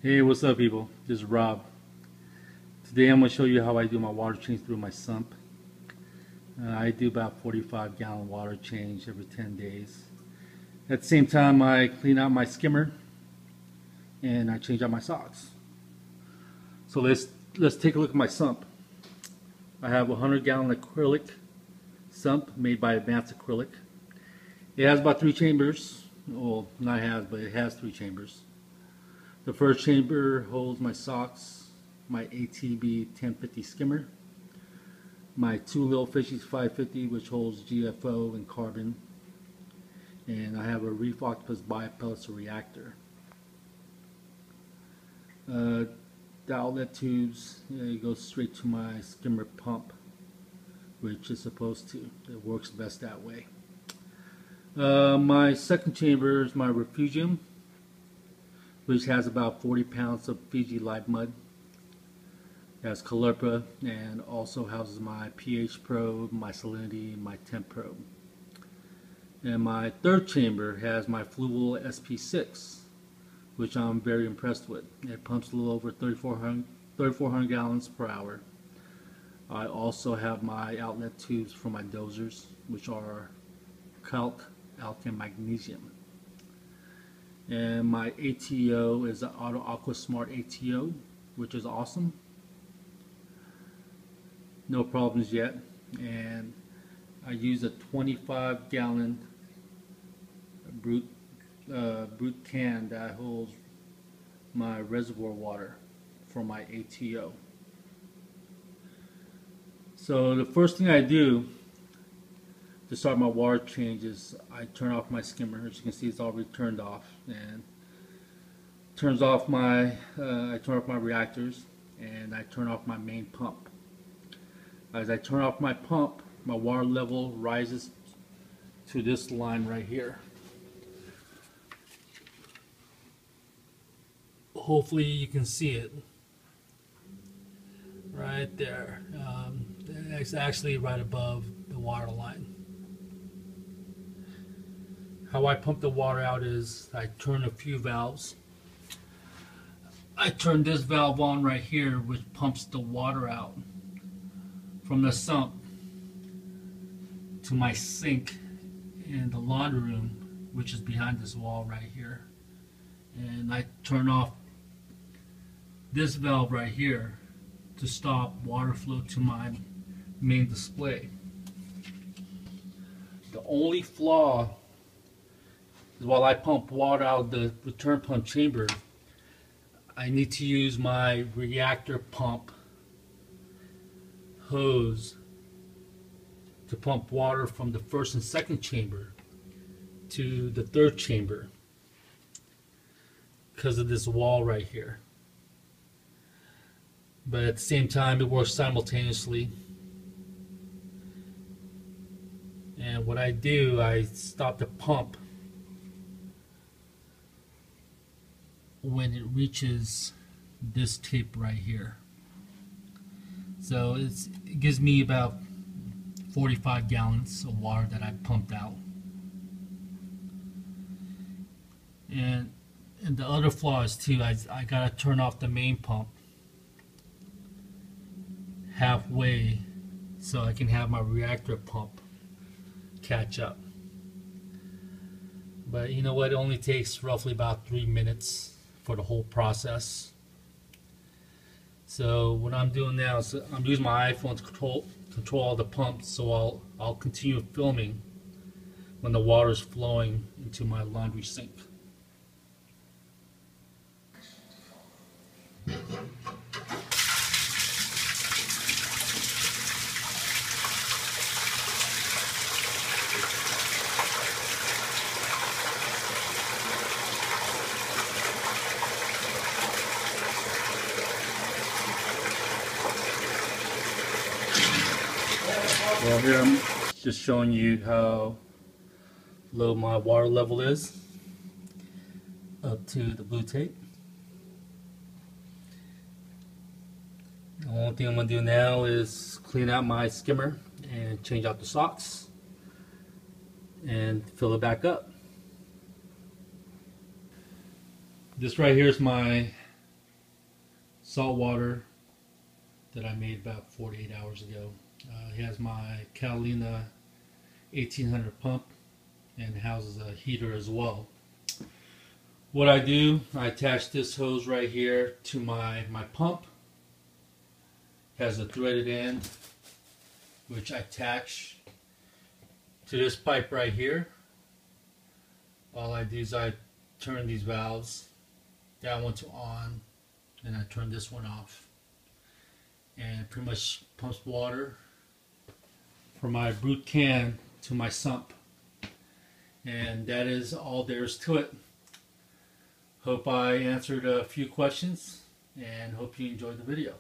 Hey, what's up people? This is Rob. Today I'm going to show you how I do my water change through my sump. I do about 45-gallon water change every 10 days. At the same time I clean out my skimmer and I change out my socks. So let's take a look at my sump. I have a 100-gallon acrylic sump made by Advanced Acrylic. It has about 3 chambers. Well, not has, but it has 3 chambers. The first chamber holds my socks, my ATB 1050 skimmer, my 2 Little Fishies 550 which holds GFO and carbon, and I have a Reef Octopus bipellet reactor. The outlet tubes, it goes straight to my skimmer pump, which is supposed to. It works best that way. My second chamber is my refugium, which has about 40 pounds of Fiji live mud. It has caliper and also houses my pH probe, my salinity, and my temp probe. And my third chamber has my Fluval SP6, which I'm very impressed with. It pumps a little over 3,400 gallons per hour. I also have my outlet tubes for my dozers, which are calc, and magnesium. And my ATO is an Auto Aqua Smart ATO, which is awesome. No problems yet. And I use a 25-gallon brute can that holds my reservoir water for my ATO. So the first thing I do to start my water change is I turn off my skimmer. As you can see, it's already turned off, and turns off my I turn off my reactors, and I turn off my main pump. As I turn off my pump, my water level rises to this line right here. Hopefully you can see it right there. It's actually right above the water line. How I pump the water out is I turn a few valves. I turn this valve on right here, which pumps the water out from the sump to my sink in the laundry room, which is behind this wall right here. And I turn off this valve right here to stop water flow to my main display. The only flaw is while I pump water out of the return pump chamber, I need to use my reactor pump hose to pump water from the first and second chamber to the third chamber because of this wall right here. But at the same time, it works simultaneously. And what I do, I stop the pump when it reaches this tip right here. So it gives me about 45 gallons of water that I pumped out. And the other flaw is too, I gotta turn off the main pump halfway so I can have my reactor pump catch up. But you know what, it only takes roughly about 3 minutes for the whole process. So what I'm doing now is I'm using my iPhone to control all the pumps, so I'll continue filming when the water is flowing into my laundry sink. Well, here I'm just showing you how low my water level is up to the blue tape. The only thing I'm going to do now is clean out my skimmer and change out the socks and fill it back up. This right here is my salt water that I made about 48 hours ago. It has my Catalina 1800 pump and houses a heater as well. What I do, I attach this hose right here to my pump. It has a threaded end which I attach to this pipe right here. All I do is I turn these valves, that one to on, and I turn this one off. And it pretty much pumps water from my brute can to my sump. And that is all there is to it. Hope I answered a few questions and hope you enjoyed the video.